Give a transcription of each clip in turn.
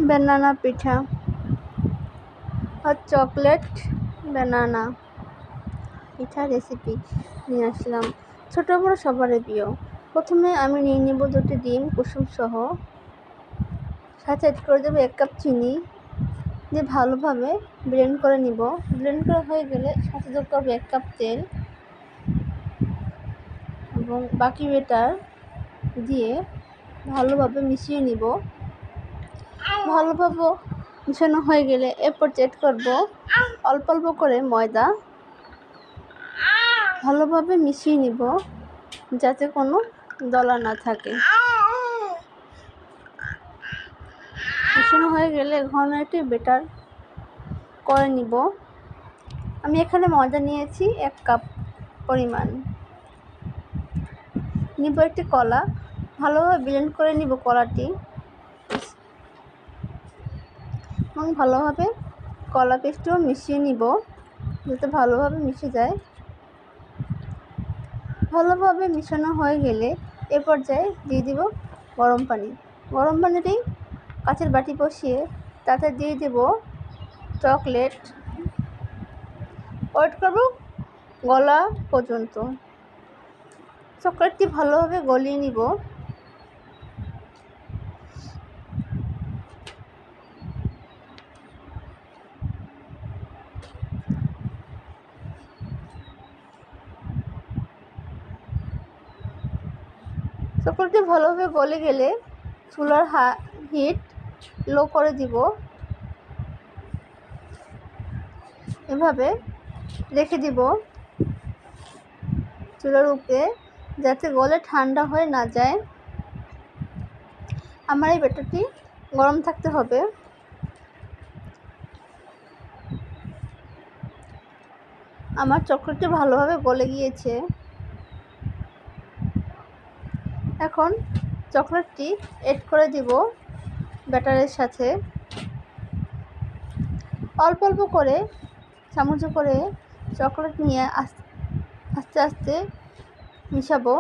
Banana পিঠা আর chocolate banana পিঠা recipe নিয়ে আসলাম। ছোট বড় সবারই প্রিয়। প্রথমে আমি নিয়ে নেব 2টি ডিম কুসুম সহ, সাথে অ্যাড করে দেবো 1 কাপ চিনি দিয়ে ভালোভাবে ব্লেন্ড করে নিব। ব্লেন্ড করা হয়ে গেলে সাথে যোগ করবো 1 কাপ তেল এবং বাকি ব্যাটার দিয়ে ভালোভাবে মিশিয়ে নিব। ভালোভাবে মিশানো হয়ে গেলে এরপর অ্যাড করব অল্প অল্প করে ময়দা। ভালোভাবে মিশিয়ে নিব যাতে কোনো দলা না থাকে। মিশানো হয়ে গেলে ঘন একটি ব্যাটার করে নিব। আমি এখানে ময়দা নিয়েছি 1 কাপ পরিমাণ। নিব একটি কলা, ভালোভাবে ব্লেন্ড করে নিব কলাটি এবং ভালোভাবে কলা পেস্টটিও মিশিয়ে নিব যাতে ভালোভাবে মিশে যায়। ভালোভাবে মিশানো হয়ে গেলে এ পর্যায়ে দিয়ে দিব গরম পানি। গরম পানিটি কাচের বাটি বসিয়ে তাতে দিয়ে দেব চকলেট। ওয়েট করব গলা পর্যন্ত। চকলেটটি ভালোভাবে গলিয়ে নিব। চকলেটটি ভালোভাবে গলে গেলে চুলার হিট লো করে দিব। এভাবে রেখে দিব চুলার উপরে যাতে গলে ঠান্ডা হয়ে না যায়। আমার এই ব্যাটারটি গরম থাকতে হবে। আমার চকলেটটি ভালোভাবে গলে গিয়েছে। এখন চকলেটটি অ্যাড করে দিব ব্যাটারের সাথে। অল্প অল্প করে চামচে করে চকলেট নিয়ে আস্তে আস্তে মিশাবো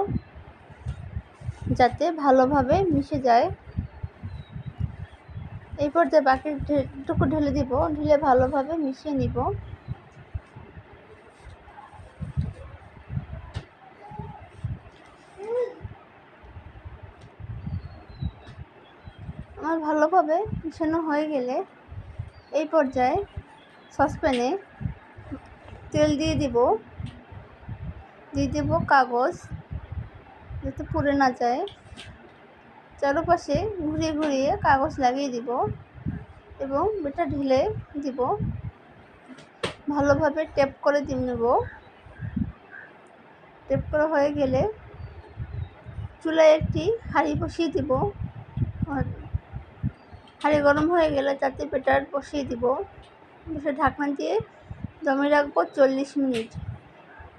যাতে ভালোভাবে মিশে যায়। এই পর্যায়ে বাকিটুকু ঢেলে দিব, ঢেলে ভালোভাবে মিশিয়ে নিব। আমার ভালোভাবে মিশানো হয়ে গেলে এই পর্যায়ে সসপ্যানে তেল দিয়ে দিব কাগজ যাতে পুড়ে না যায়। চারপাশে ঘুরিয়ে ঘুরিয়ে কাগজ লাগিয়ে দিব এবং ব্যাটার ঢেলে দিব। ভালোভাবে ট্যাপ করে নেব। ট্যাপ করা হয়ে গেলে চুলায় একটি হাঁড়ি বসিয়ে দিব। হাঁড়ি গরম হয়ে গেলে তাতে ব্যাটার বসিয়ে দিব। বসে ঢাকনা দিয়ে দমে রাখবো 40 মিনিট।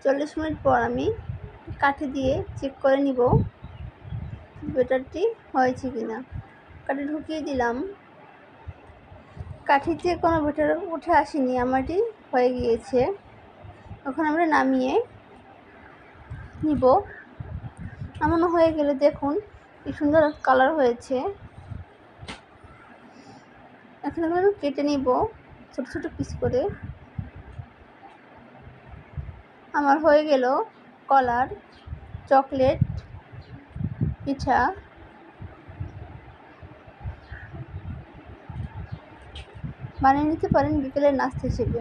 40 মিনিট পর আমি কাঠি দিয়ে চেক করে নিব ব্যাটারটি হয়েছে কিনা। কাঠি ঢুকিয়ে দিলাম, কাঠিতে কোনো ব্যাটার উঠে আসেনি, আমারটি হয়ে গিয়েছে। এখন আমরা নামিয়ে নিব। নামানো হয়ে গেলে দেখুন কি সুন্দর কালার হয়েছে। এখন আমরা কেটে নিব ছোট ছোট পিস করে। আমার হয়ে গেল কলার চকলেট পিঠা। বানিয়ে নিতে পারেন বিকেলের নাস্তা হিসেবে।